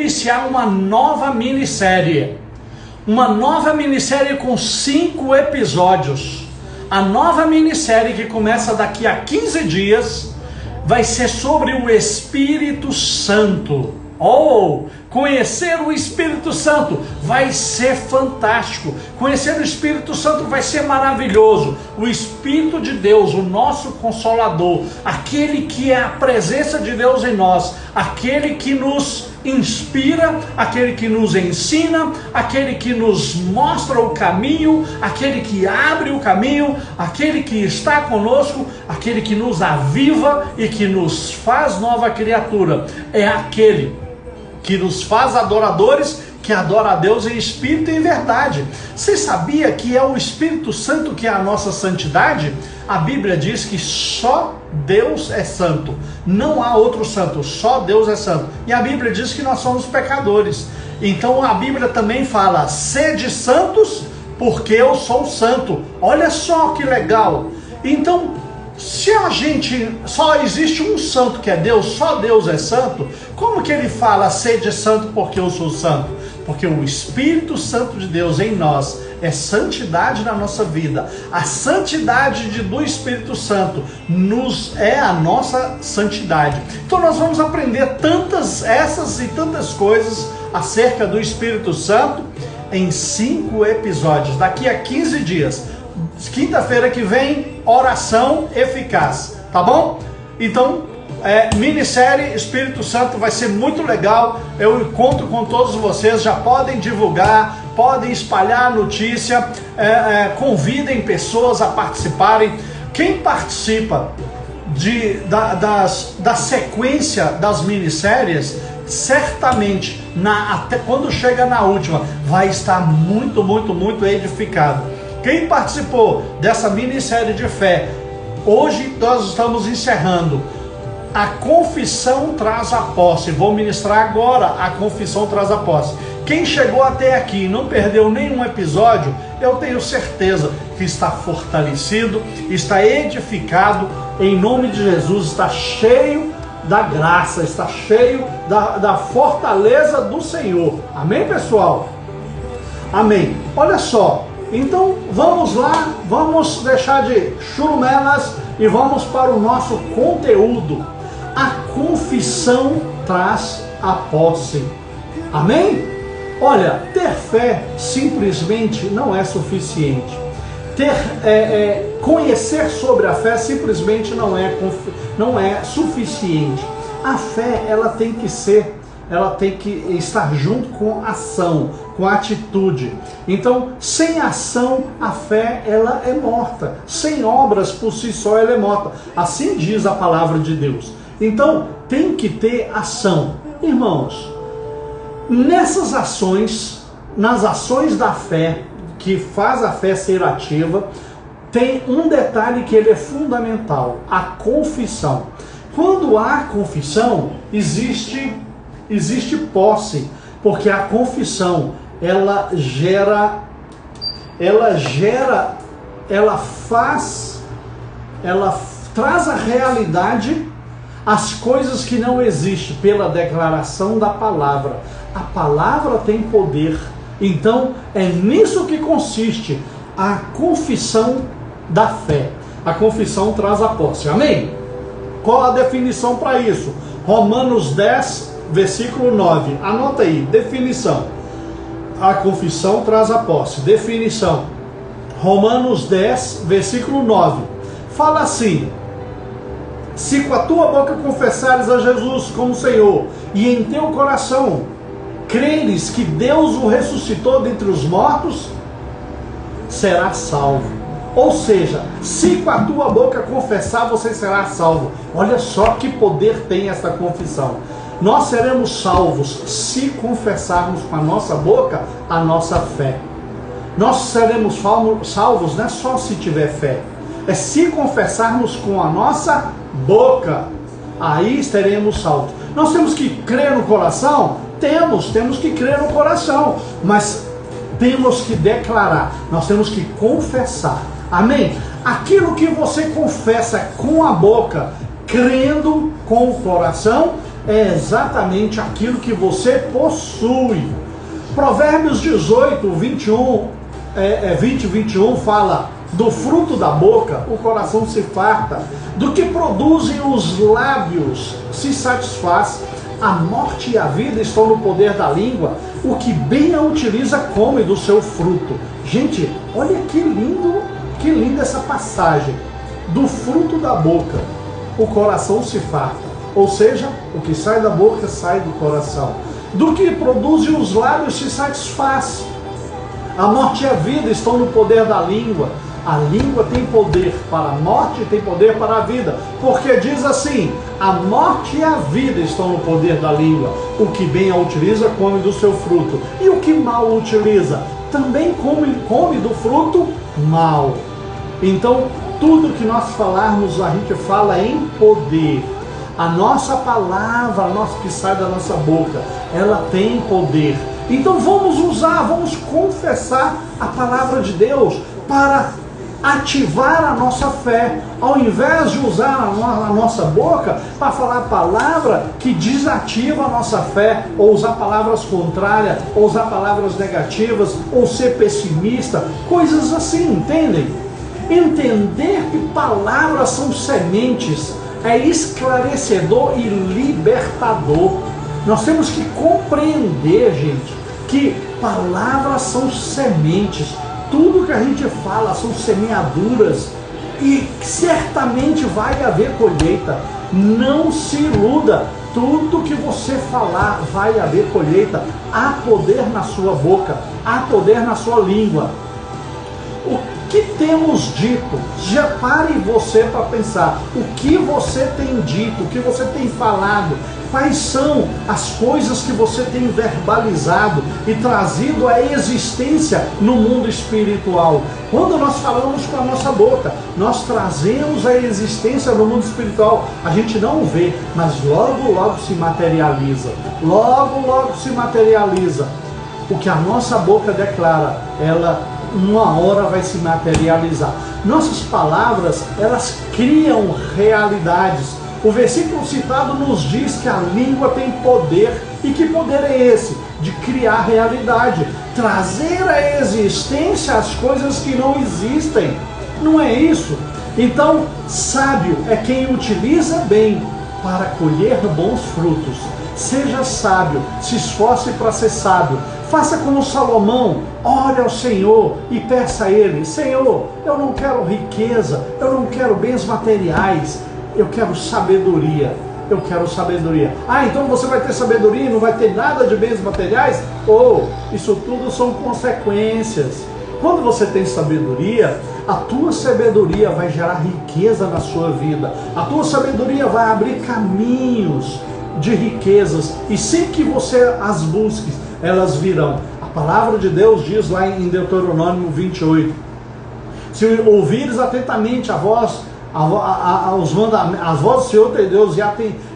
Iniciar uma nova minissérie com 5 episódios. A nova minissérie, que começa daqui a 15 dias, vai ser sobre o Espírito Santo. Conhecer o Espírito Santo vai ser fantástico. Conhecer o Espírito Santo vai ser maravilhoso. O Espírito de Deus, o nosso Consolador, aquele que é a presença de Deus em nós, aquele que nos inspira, aquele que nos ensina, aquele que nos mostra o caminho, aquele que abre o caminho, aquele que está conosco, aquele que nos aviva e que nos faz nova criatura. É aquele que nos faz adoradores, que adora a Deus em espírito e em verdade. Você sabia que é o Espírito Santo que é a nossa santidade? A Bíblia diz que só Deus é santo, não há outro santo, só Deus é santo. E a Bíblia diz que nós somos pecadores. Então a Bíblia também fala: sede santos, porque eu sou santo. Olha só que legal. Então, se a gente só existe um santo que é Deus, só Deus é santo, como que ele fala sede santo porque eu sou santo? Porque o Espírito Santo de Deus em nós é santidade na nossa vida. A santidade do Espírito Santo é a nossa santidade. Então nós vamos aprender essas e tantas coisas acerca do Espírito Santo em 5 episódios, daqui a 15 dias. Quinta-feira que vem, oração eficaz, tá bom? Então, minissérie Espírito Santo vai ser muito legal. Eu encontro com todos vocês. Já podem divulgar, podem espalhar a notícia, convidem pessoas a participarem. Quem participa da sequência das minisséries, certamente até quando chega na última, vai estar muito, muito, muito edificado. Quem participou dessa minissérie de fé, hoje nós estamos encerrando. A confissão traz a posse. Vou ministrar agora a confissão traz a posse. Quem chegou até aqui e não perdeu nenhum episódio, eu tenho certeza que está fortalecido, está edificado, em nome de Jesus, está cheio da graça, está cheio da fortaleza do Senhor. Amém, pessoal? Amém. Olha só. Então vamos lá, vamos deixar de churumelas e vamos para o nosso conteúdo. A confissão traz a posse. Amém? Olha, ter fé simplesmente não é suficiente. Conhecer sobre a fé simplesmente não é suficiente. A fé, ela tem que estar junto com ação, com atitude. Então, sem ação, a fé ela é morta. Sem obras por si só, ela é morta. Assim diz a palavra de Deus. Então, tem que ter ação. Irmãos, nas ações da fé, que faz a fé ser ativa, tem um detalhe que ele é fundamental: a confissão. Quando há confissão, existe posse, porque a confissão ela traz à realidade as coisas que não existem pela declaração da palavra. A palavra tem poder. Então é nisso que consiste a confissão da fé. A confissão traz a posse. Amém? Qual a definição para isso? Romanos 10, versículo 9. Anota aí, definição. A confissão traz a posse. Definição. Romanos 10, versículo 9. Fala assim: se com a tua boca confessares a Jesus como Senhor, e em teu coração creres que Deus o ressuscitou dentre os mortos, serás salvo. Ou seja, se com a tua boca confessar, você será salvo. Olha só que poder tem essa confissão. Nós seremos salvos se confessarmos com a nossa boca a nossa fé. Nós seremos salvos não é só se tiver fé, é se confessarmos com a nossa boca. Aí seremos salvos. Nós temos que crer no coração? Temos que crer no coração, mas temos que declarar, nós temos que confessar. Amém? Aquilo que você confessa com a boca, crendo com o coração, é exatamente aquilo que você possui. Provérbios 18, 21, 20 e 21 fala: do fruto da boca o coração se farta, do que produzem os lábios se satisfaz. A morte e a vida estão no poder da língua, o que bem a utiliza come do seu fruto. Gente, olha que linda essa passagem. Do fruto da boca o coração se farta, ou seja, o que sai da boca sai do coração. Do que produzem os lábios se satisfaz. A morte e a vida estão no poder da língua. A língua tem poder para a morte e tem poder para a vida, porque diz assim: a morte e a vida estão no poder da língua. O que bem a utiliza come do seu fruto, e o que mal utiliza também come do fruto mal. Então, tudo que nós falarmos, a gente fala em poder. A nossa palavra, a nossa que sai da nossa boca, ela tem poder. Então vamos confessar a palavra de Deus para ativar a nossa fé, ao invés de usar a nossa boca para falar a palavra que desativa a nossa fé, ou usar palavras contrárias, ou usar palavras negativas, ou ser pessimista, coisas assim, entendem? Entender que palavras são sementes é esclarecedor e libertador. Nós temos que compreender, gente, que palavras são sementes. Tudo que a gente fala são semeaduras e certamente vai haver colheita. Não se iluda, tudo que você falar vai haver colheita. Há poder na sua boca, há poder na sua língua. O que temos dito? Já pare você para pensar. O que você tem dito, o que você tem falado? Quais são as coisas que você tem verbalizado e trazido à existência no mundo espiritual? Quando nós falamos com a nossa boca, nós trazemos à existência no mundo espiritual. A gente não vê, mas logo, logo se materializa. Logo, logo se materializa. O que a nossa boca declara, ela uma hora vai se materializar. Nossas palavras, elas criam realidades. O versículo citado nos diz que a língua tem poder. E que poder é esse? De criar realidade, trazer à existência as coisas que não existem. Não é isso? Então, sábio é quem utiliza bem para colher bons frutos. Seja sábio, se esforce para ser sábio. Faça como Salomão, ore ao Senhor e peça a Ele: Senhor, eu não quero riqueza, eu não quero bens materiais, eu quero sabedoria. Eu quero sabedoria. Ah, então você vai ter sabedoria e não vai ter nada de bens materiais? Isso tudo são consequências. Quando você tem sabedoria, a tua sabedoria vai gerar riqueza na sua vida. A tua sabedoria vai abrir caminhos de riquezas, e sem que você as busque, elas virão. A palavra de Deus diz lá em Deuteronômio 28: se ouvires atentamente a voz, as vozes do Senhor teu Deus,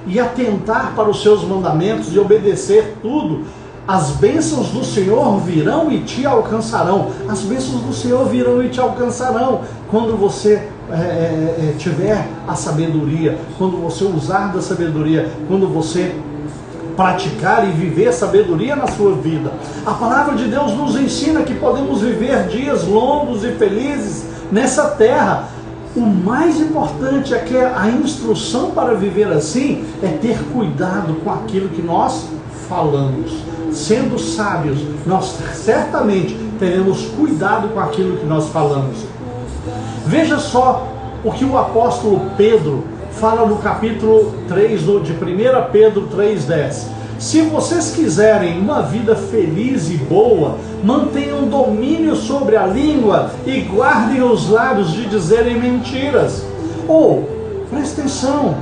e atentar para os seus mandamentos e obedecer tudo, as bênçãos do Senhor virão e te alcançarão. As bênçãos do Senhor virão e te alcançarão quando você tiver a sabedoria, quando você usar da sabedoria, quando você praticar e viver sabedoria na sua vida. A palavra de Deus nos ensina que podemos viver dias longos e felizes nessa terra. O mais importante é que a instrução para viver assim é ter cuidado com aquilo que nós falamos. Sendo sábios, nós certamente teremos cuidado com aquilo que nós falamos. Veja só o que o apóstolo Pedro fala no capítulo 3 de 1 Pedro 3,10. Se vocês quiserem uma vida feliz e boa, mantenham domínio sobre a língua e guardem os lábios de dizerem mentiras. Presta atenção,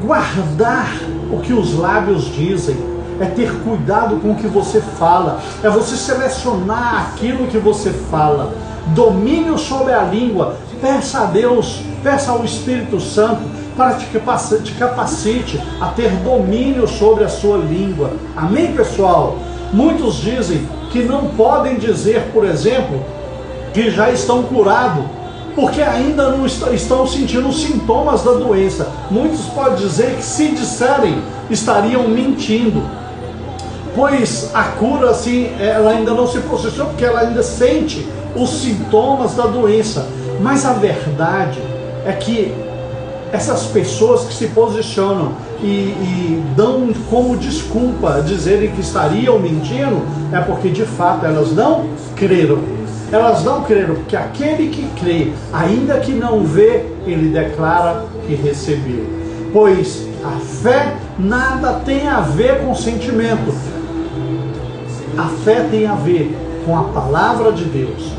guardar o que os lábios dizem é ter cuidado com o que você fala, é você selecionar aquilo que você fala. Domínio sobre a língua. Peça a Deus, peça ao Espírito Santo para te capacite a ter domínio sobre a sua língua. Amém, pessoal? Muitos dizem que não podem dizer, por exemplo, que já estão curados, porque ainda não estão sentindo os sintomas da doença. Muitos podem dizer que se disserem, estariam mentindo, pois a cura, assim, ela ainda não se processou, porque ela ainda sente os sintomas da doença. Mas a verdade é que essas pessoas que se posicionam e dão como desculpa dizerem que estariam mentindo, é porque de fato elas não creram. Elas não creram, porque aquele que crê, ainda que não vê, ele declara que recebeu. Pois a fé nada tem a ver com sentimento. A fé tem a ver com a palavra de Deus.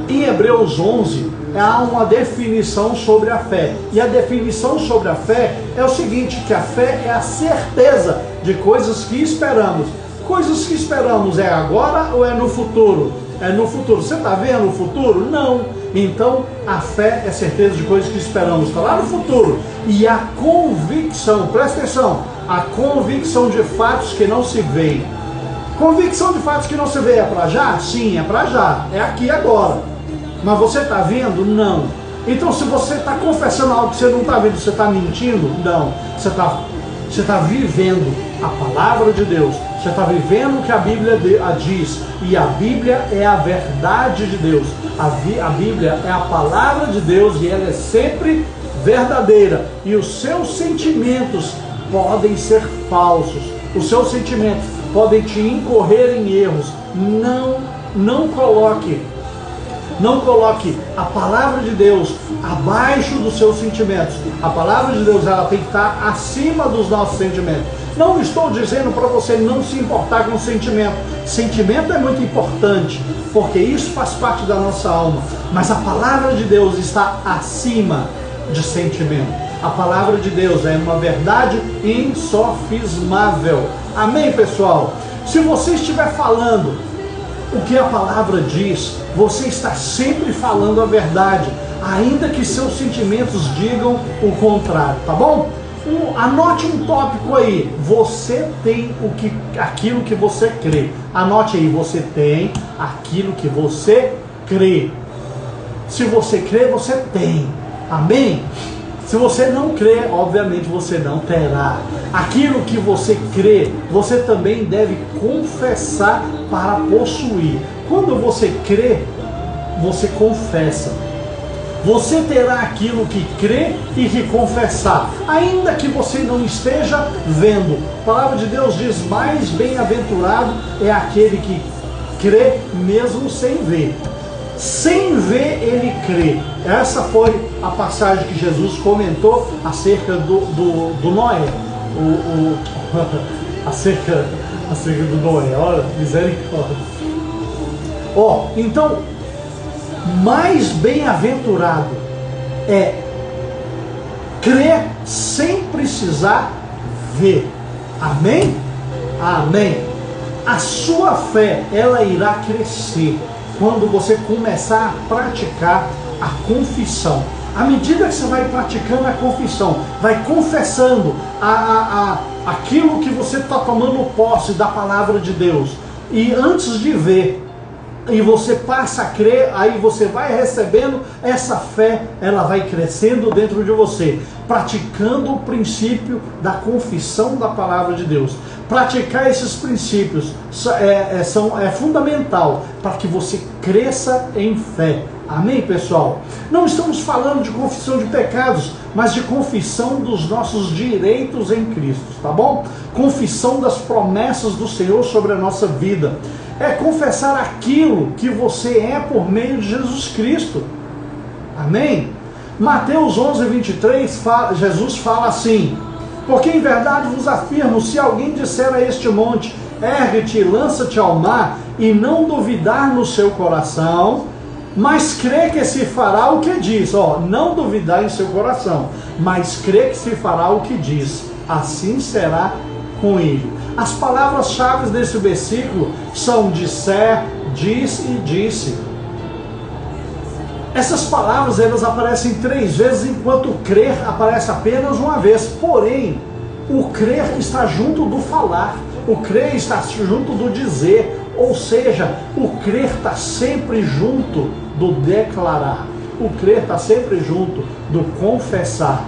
Em Hebreus 11, há uma definição sobre a fé. E a definição sobre a fé é o seguinte, que a fé é a certeza de coisas que esperamos. Coisas que esperamos é agora ou é no futuro? É no futuro. Você está vendo o futuro? Não. Então, a fé é certeza de coisas que esperamos. Está lá no futuro. E a convicção, presta atenção, a convicção de fatos que não se veem. Convicção de fatos que não se vê é para já? Sim, é para já. É aqui agora. Mas você está vendo? Não. Então, se você está confessando algo que você não está vendo, você está mentindo? Não. Você está vivendo a palavra de Deus. Você está vivendo o que a Bíblia diz. E a Bíblia é a verdade de Deus. A Bíblia é a palavra de Deus e ela é sempre verdadeira. E os seus sentimentos podem ser falsos. Os seus sentimentos podem te incorrer em erros. Não coloque a palavra de Deus abaixo dos seus sentimentos. A palavra de Deus, ela tem que estar acima dos nossos sentimentos. Não estou dizendo para você não se importar com o sentimento. Sentimento é muito importante, porque isso faz parte da nossa alma. Mas a palavra de Deus está acima de sentimento. A palavra de Deus é uma verdade insofismável. Amém, pessoal? Se você estiver falando o que a palavra diz, você está sempre falando a verdade, ainda que seus sentimentos digam o contrário, tá bom? Anote um tópico aí. Você tem aquilo que você crê. Anote aí, você tem aquilo que você crê. Se você crê, você tem. Amém? Se você não crê, obviamente você não terá. Aquilo que você crê, você também deve confessar para possuir. Quando você crê, você confessa. Você terá aquilo que crê e que confessar, ainda que você não esteja vendo. A palavra de Deus diz, mais bem-aventurado é aquele que crê mesmo sem ver. Sem ver, ele crê. Essa foi a passagem que Jesus comentou acerca do Noé. Acerca do Noé. Olha, misericórdia. Então, mais bem-aventurado é crer sem precisar ver. Amém? Amém. A sua fé, ela irá crescer quando você começar a praticar a confissão. À medida que você vai praticando a confissão, vai confessando aquilo que você está tomando posse da palavra de Deus, e antes de ver, e você passa a crer, aí você vai recebendo essa fé, ela vai crescendo dentro de você, praticando o princípio da confissão da palavra de Deus. Praticar esses princípios é fundamental para que você cresça em fé. Amém, pessoal? Não estamos falando de confissão de pecados, mas de confissão dos nossos direitos em Cristo, tá bom? Confissão das promessas do Senhor sobre a nossa vida. É confessar aquilo que você é por meio de Jesus Cristo. Amém? Mateus 11:23, Jesus fala assim: porque em verdade vos afirmo, se alguém disser a este monte, ergue-te e lança-te ao mar, e não duvidar no seu coração, mas crê que se fará o que diz. Não duvidar em seu coração, mas crê que se fará o que diz, assim será com ele. As palavras-chave desse versículo são disser, diz e disse. Essas palavras, elas aparecem 3 vezes, enquanto o crer aparece apenas uma vez. Porém, o crer está junto do falar, o crer está junto do dizer, ou seja, o crer está sempre junto do declarar, o crer está sempre junto do confessar.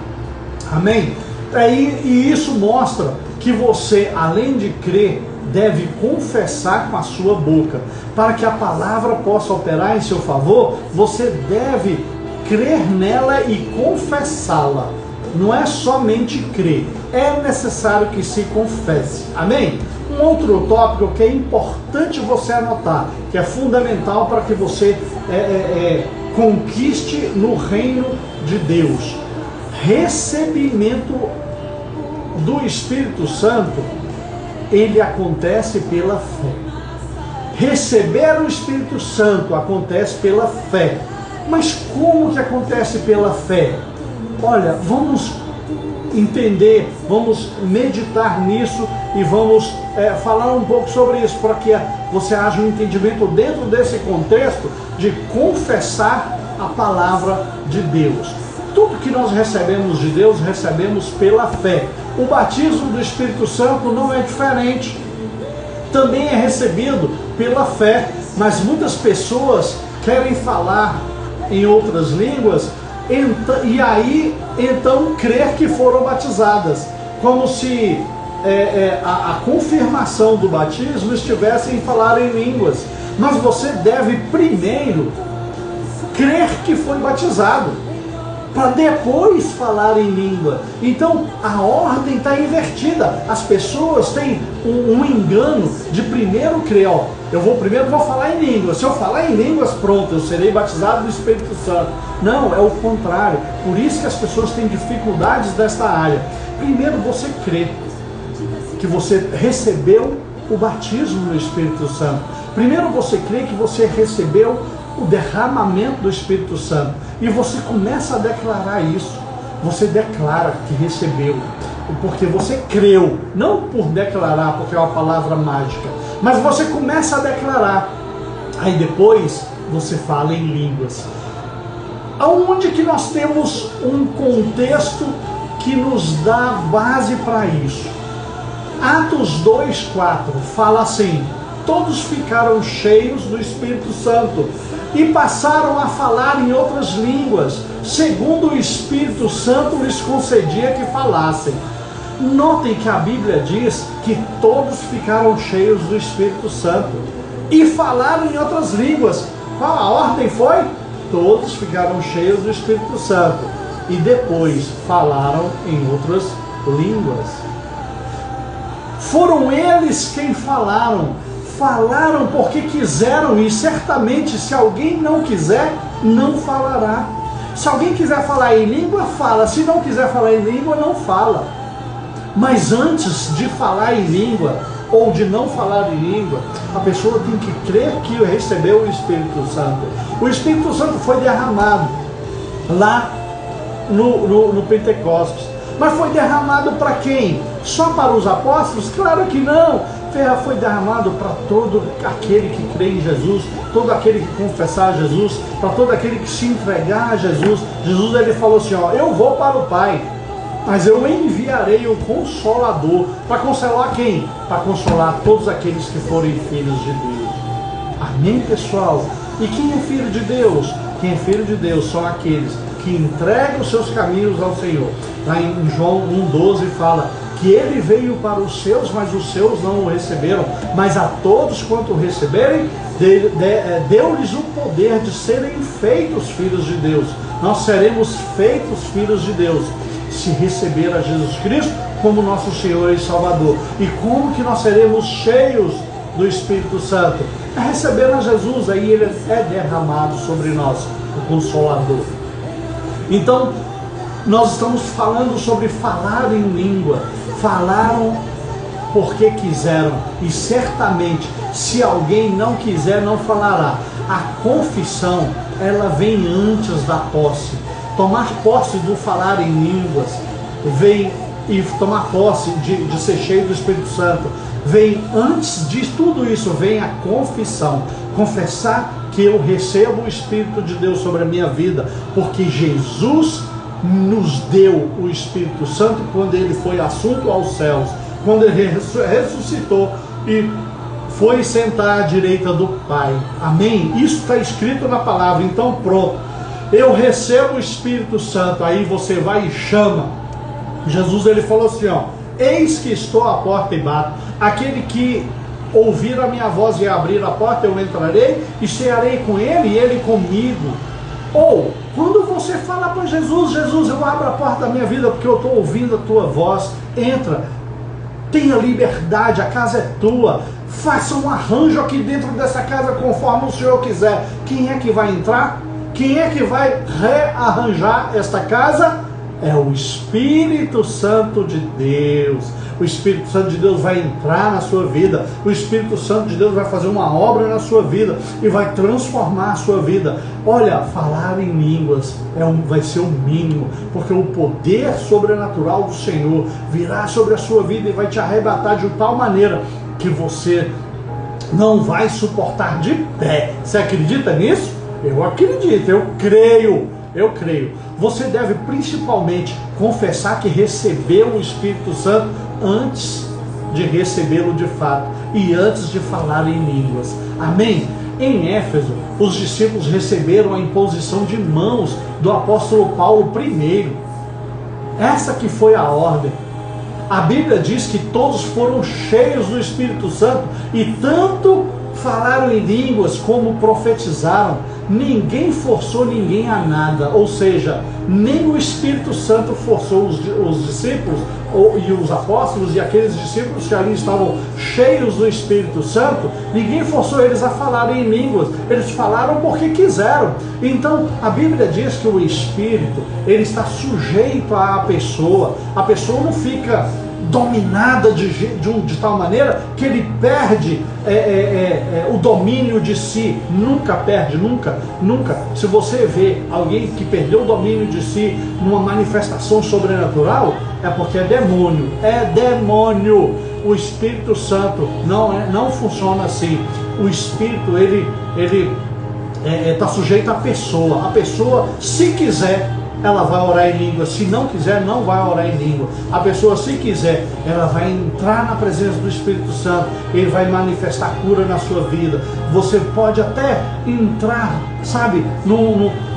Amém? E isso mostra que você, além de crer, deve confessar com a sua boca. Para que a palavra possa operar em seu favor, você deve crer nela e confessá-la. Não é somente crer, é necessário que se confesse. Amém? Um outro tópico que é importante você anotar, que é fundamental para que você conquiste no reino de Deus. Recebimento do Espírito Santo, ele acontece pela fé. Receber o Espírito Santo acontece pela fé. Mas como que acontece pela fé? Olha, vamos entender, vamos meditar nisso e vamos falar um pouco sobre isso, para que você haja um entendimento dentro desse contexto de confessar a palavra de Deus. Tudo que nós recebemos de Deus, recebemos pela fé. O batismo do Espírito Santo não é diferente. Também é recebido pela fé, mas muitas pessoas querem falar em outras línguas e aí então crer que foram batizadas, como se a confirmação do batismo estivesse em falar em línguas. Mas você deve primeiro crer que foi batizado, para depois falar em língua. Então a ordem está invertida. As pessoas têm um engano de primeiro crer, primeiro vou falar em línguas. Se eu falar em línguas, pronto, eu serei batizado do Espírito Santo. Não, é o contrário. Por isso que as pessoas têm dificuldades desta área. Primeiro você crê que você recebeu o batismo do Espírito Santo. Primeiro você crê que você recebeu o derramamento do Espírito Santo. E você começa a declarar isso. Você declara que recebeu, porque você creu, não por declarar, porque é uma palavra mágica, mas você começa a declarar. Aí depois você fala em línguas. Aonde que nós temos um contexto que nos dá base para isso? Atos 2:4 fala assim: todos ficaram cheios do Espírito Santo e passaram a falar em outras línguas, segundo o Espírito Santo lhes concedia que falassem. Notem que a Bíblia diz que todos ficaram cheios do Espírito Santo e falaram em outras línguas. Qual a ordem foi? Todos ficaram cheios do Espírito Santo e depois falaram em outras línguas. Foram eles quem falaram porque quiseram, e certamente se alguém não quiser, não falará. Se alguém quiser falar em língua, fala. Se não quiser falar em língua, não fala. Mas antes de falar em língua, ou de não falar em língua, a pessoa tem que crer que recebeu o Espírito Santo. O Espírito Santo foi derramado lá no Pentecostes. Mas foi derramado para quem? Só para os apóstolos? Claro que não. Foi derramado para todo aquele que crê em Jesus, todo aquele que confessar Jesus, para todo aquele que se entregar a Jesus. Jesus, ele falou assim, eu vou para o Pai, mas eu enviarei o Consolador. Para consolar quem? Para consolar todos aqueles que forem filhos de Deus. Amém, pessoal? E quem é filho de Deus? Quem é filho de Deus são aqueles que entregam os seus caminhos ao Senhor. Lá em João 1,12 fala que ele veio para os seus, mas os seus não o receberam. Mas a todos quanto o receberem, deu-lhes o poder de serem feitos filhos de Deus. Nós seremos feitos filhos de Deus se receber a Jesus Cristo como nosso Senhor e Salvador. E como que nós seremos cheios do Espírito Santo? É recebendo a Jesus, aí ele é derramado sobre nós, o Consolador. Então, nós estamos falando sobre falar em língua. Falaram porque quiseram, e certamente, se alguém não quiser, não falará. A confissão, ela vem antes da posse. Tomar posse do falar em línguas, vem, e tomar posse de ser cheio do Espírito Santo, vem antes de tudo isso, vem a confissão. Confessar que eu recebo o Espírito de Deus sobre a minha vida, porque Jesus nos deu o Espírito Santo quando ele foi assunto aos céus, quando ele ressuscitou e foi sentar à direita do Pai. Amém? Isso está escrito na palavra. Então pronto, eu recebo o Espírito Santo. Aí você vai e chama. Jesus, ele falou assim, eis que estou à porta e bato. Aquele que ouvir a minha voz e abrir a porta, eu entrarei e cearei com ele e ele comigo. Ou, quando você fala para Jesus, Jesus, eu abro a porta da minha vida porque eu estou ouvindo a tua voz, entra, tenha liberdade, a casa é tua, faça um arranjo aqui dentro dessa casa conforme o Senhor quiser. Quem é que vai entrar? Quem é que vai rearranjar esta casa? É o Espírito Santo de Deus. O Espírito Santo de Deus vai entrar na sua vida. O Espírito Santo de Deus vai fazer uma obra na sua vida e vai transformar a sua vida. Olha, falar em línguas vai ser o mínimo, porque o poder sobrenatural do Senhor virá sobre a sua vida e vai te arrebatar de tal maneira que você não vai suportar de pé. Você acredita nisso? Eu acredito, eu creio. Você deve principalmente confessar que recebeu o Espírito Santo antes de recebê-lo de fato e antes de falar em línguas. Amém? Em Éfeso, os discípulos receberam a imposição de mãos do apóstolo Paulo primeiro. Essa que foi a ordem. A Bíblia diz que todos foram cheios do Espírito Santo e tanto falaram em línguas como profetizaram. Ninguém forçou ninguém a nada, ou seja, nem o Espírito Santo forçou os discípulos e os apóstolos e aqueles discípulos que ali estavam cheios do Espírito Santo, ninguém forçou eles a falarem em línguas, eles falaram porque quiseram. Então a Bíblia diz que o Espírito, ele está sujeito à pessoa, a pessoa não fica dominada de tal maneira que ele perde o domínio de si. Nunca perde, nunca. Se você vê alguém que perdeu o domínio de si numa manifestação sobrenatural, é porque é demônio. O Espírito Santo não funciona assim. O Espírito, ele está sujeito à pessoa. A pessoa, se quiser, ela vai orar em língua. Se não quiser, não vai orar em língua. A pessoa, se quiser, ela vai entrar na presença do Espírito Santo. Ele vai manifestar cura na sua vida. Você pode até entrar, sabe,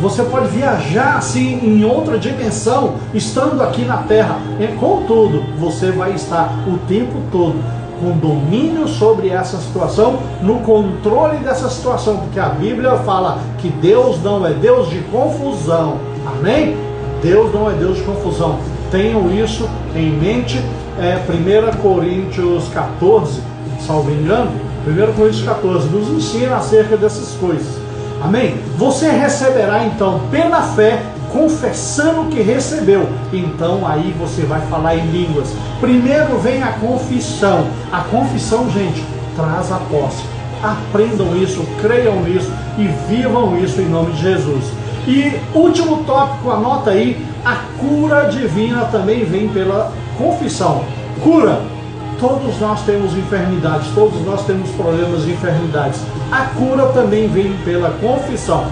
você pode viajar assim em outra dimensão, estando aqui na terra. Contudo, você vai estar o tempo todo com domínio sobre essa situação, no controle dessa situação, porque a Bíblia fala que Deus não é Deus de confusão. Amém? Deus não é Deus de confusão. Tenham isso em mente. 1 Coríntios 14, salvo engano, 1 Coríntios 14 nos ensina acerca dessas coisas. Amém? Você receberá então pela fé, confessando que recebeu. Então aí você vai falar em línguas. Primeiro vem a confissão. A confissão, gente, traz a posse. Aprendam isso, creiam nisso e vivam isso em nome de Jesus. E último tópico, anota aí, a cura divina também vem pela confissão. Cura. Todos nós temos enfermidades, todos nós temos problemas de enfermidades. A cura também vem pela confissão.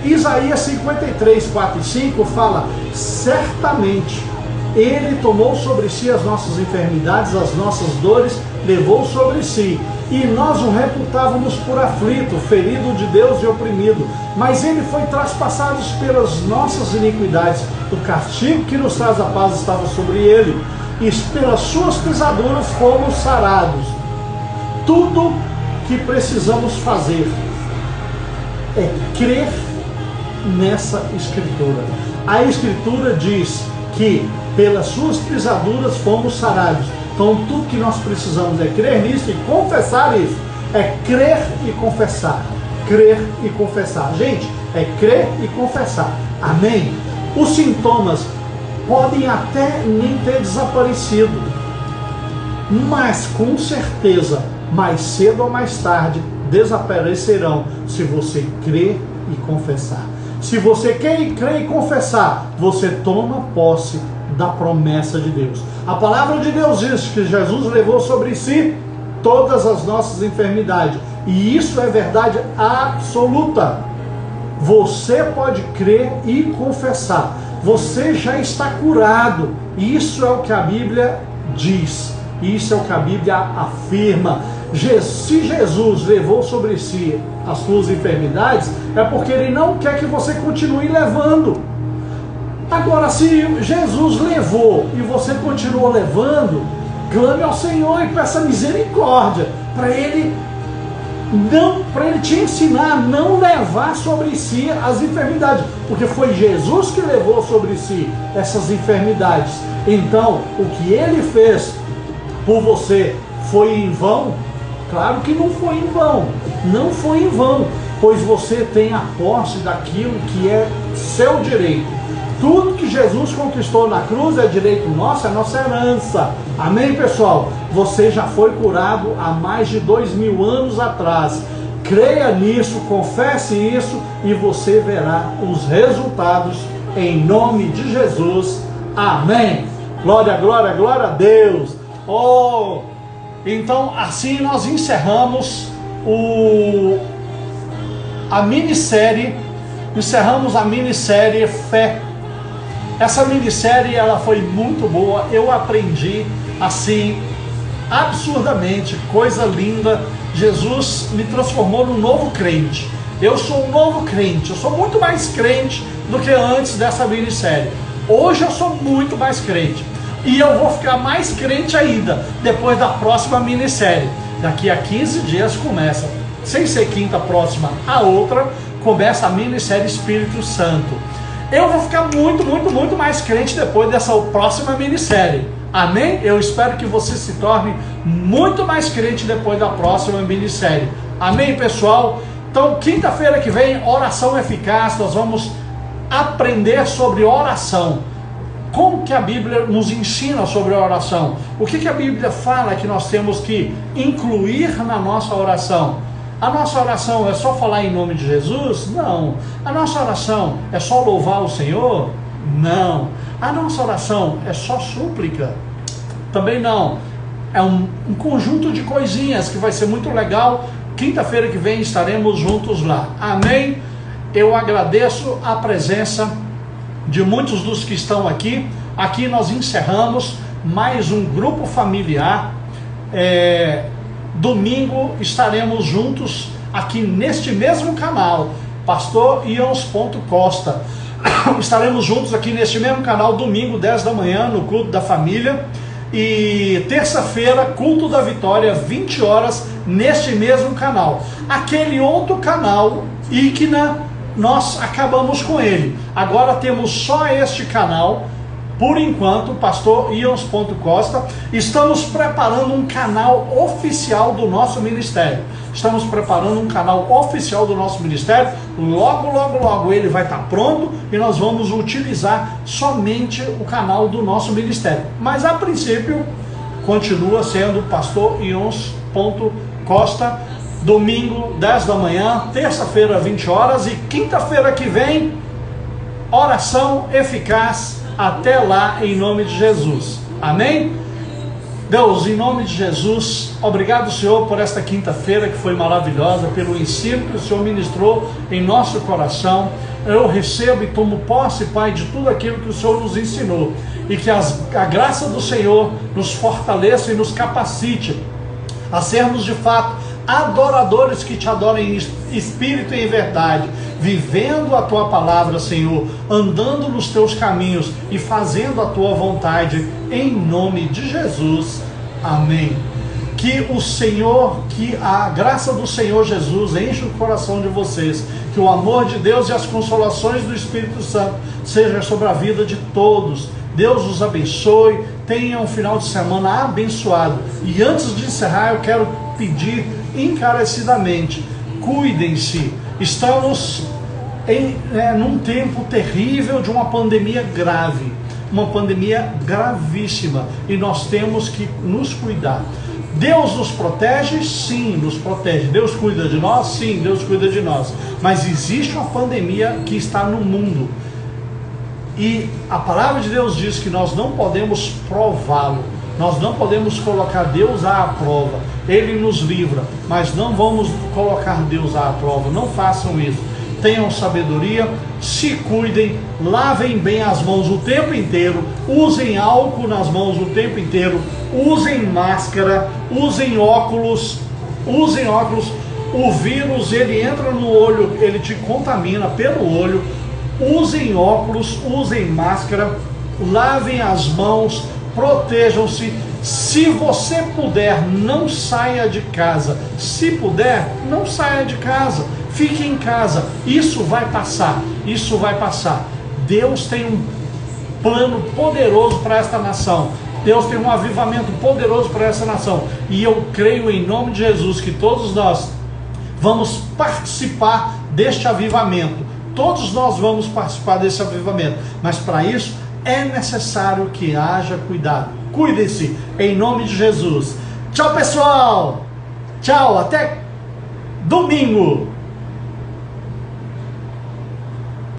Isaías 53, 4 e 5 fala: certamente Ele tomou sobre si as nossas enfermidades, as nossas dores, levou sobre si. E nós o reputávamos por aflito, ferido de Deus e oprimido. Mas Ele foi traspassado pelas nossas iniquidades. O castigo que nos traz a paz estava sobre Ele. E pelas suas pisaduras fomos sarados. Tudo que precisamos fazer é crer nessa Escritura. A Escritura diz que pelas suas pisaduras fomos sarados. Então tudo que nós precisamos é crer nisso e confessar isso. É crer e confessar. Crer e confessar. Gente, é crer e confessar. Amém? Os sintomas podem até nem ter desaparecido, mas com certeza, mais cedo ou mais tarde, desaparecerão se você crer e confessar. Se você crer e confessar, você toma posse da promessa de Deus. A palavra de Deus diz que Jesus levou sobre si todas as nossas enfermidades, e isso é verdade absoluta. Você pode crer e confessar. Você já está curado. Isso é o que a Bíblia diz. Isso é o que a Bíblia afirma. Se Jesus levou sobre si as suas enfermidades, é porque Ele não quer que você continue levando. Agora, se Jesus levou e você continuou levando, clame ao Senhor e peça misericórdia para Ele te ensinar a não levar sobre si as enfermidades, porque foi Jesus que levou sobre si essas enfermidades. Então, o que Ele fez por você foi em vão? Claro que não foi em vão, não foi em vão, pois você tem a posse daquilo que é seu direito. Tudo que Jesus conquistou na cruz é direito nosso, é nossa herança. Amém, pessoal? Você já foi curado há mais de 2000 anos atrás. Creia nisso, confesse isso e você verá os resultados em nome de Jesus. Amém. Glória, glória, glória a Deus. Oh, então assim nós encerramos a minissérie Fé. Essa minissérie ela foi muito boa, eu aprendi assim absurdamente, coisa linda. Jesus me transformou num novo crente. Eu sou um novo crente, eu sou muito mais crente do que antes dessa minissérie. Hoje eu sou muito mais crente e eu vou ficar mais crente ainda depois da próxima minissérie. Daqui a 15 dias começa, sem ser quinta próxima a outra, começa a minissérie Espírito Santo. Eu vou ficar muito mais crente depois dessa próxima minissérie. Amém? Eu espero que você se torne muito mais crente depois da próxima minissérie. Amém, pessoal? Então, quinta-feira que vem, oração eficaz. Nós vamos aprender sobre oração. Como que a Bíblia nos ensina sobre a oração? O que a Bíblia fala que nós temos que incluir na nossa oração? A nossa oração é só falar em nome de Jesus? Não. A nossa oração é só louvar o Senhor? Não. A nossa oração é só súplica? Também não. É um conjunto de coisinhas que vai ser muito legal. Quinta-feira que vem estaremos juntos lá. Amém? Eu agradeço a presença de muitos dos que estão aqui. Aqui nós encerramos mais um grupo familiar. Domingo estaremos juntos aqui neste mesmo canal, Pastor Ions.Costa. Estaremos juntos aqui neste mesmo canal, domingo, 10 da manhã, no culto da família. E terça-feira, culto da vitória, 20 horas, neste mesmo canal. Aquele outro canal, Icna, nós acabamos com ele. Agora temos só este canal. Por enquanto, Pastor Ions.Costa, estamos preparando um canal oficial do nosso ministério. Estamos preparando um canal oficial do nosso ministério. Logo ele vai estar pronto e nós vamos utilizar somente o canal do nosso ministério. Mas a princípio, continua sendo Pastor Ions.Costa, domingo, 10 da manhã, terça-feira, 20 horas e quinta-feira que vem, oração eficaz. Até lá, em nome de Jesus. Amém? Deus, em nome de Jesus, obrigado, Senhor, por esta quinta-feira que foi maravilhosa, pelo ensino que o Senhor ministrou em nosso coração. Eu recebo e tomo posse, Pai, de tudo aquilo que o Senhor nos ensinou. E que a graça do Senhor nos fortaleça e nos capacite a sermos de fato adoradores que te adoram em espírito e em verdade, vivendo a tua palavra, Senhor, andando nos teus caminhos e fazendo a tua vontade, em nome de Jesus. Amém. Que o Senhor, que a graça do Senhor Jesus enche o coração de vocês, que o amor de Deus e as consolações do Espírito Santo sejam sobre a vida de todos. Deus os abençoe, tenha um final de semana abençoado. E antes de encerrar, eu quero pedir encarecidamente, cuidem-se. Estamos num tempo terrível de uma pandemia grave, uma pandemia gravíssima, e nós temos que nos cuidar. Deus nos protege? Sim, nos protege. Deus cuida de nós? Sim, Deus cuida de nós. Mas existe uma pandemia que está no mundo. E a palavra de Deus diz que nós não podemos prová-lo. Nós não podemos colocar Deus à prova. Ele nos livra, mas não vamos colocar Deus à prova. Não façam isso. Tenham sabedoria, se cuidem, lavem bem as mãos o tempo inteiro, usem álcool nas mãos o tempo inteiro, usem máscara, usem óculos. O vírus, ele entra no olho, ele te contamina pelo olho. usem óculos, usem máscara, lavem as mãos, protejam-se. Se você puder, não saia de casa. Se puder, não saia de casa. Fique em casa. Isso vai passar. Isso vai passar. Deus tem um plano poderoso para esta nação. Deus tem um avivamento poderoso para essa nação. E eu creio em nome de Jesus que todos nós vamos participar deste avivamento. Todos nós vamos participar desse avivamento. Mas para isso é necessário que haja cuidado. Cuidem-se em nome de Jesus. Tchau, pessoal. Tchau, até domingo.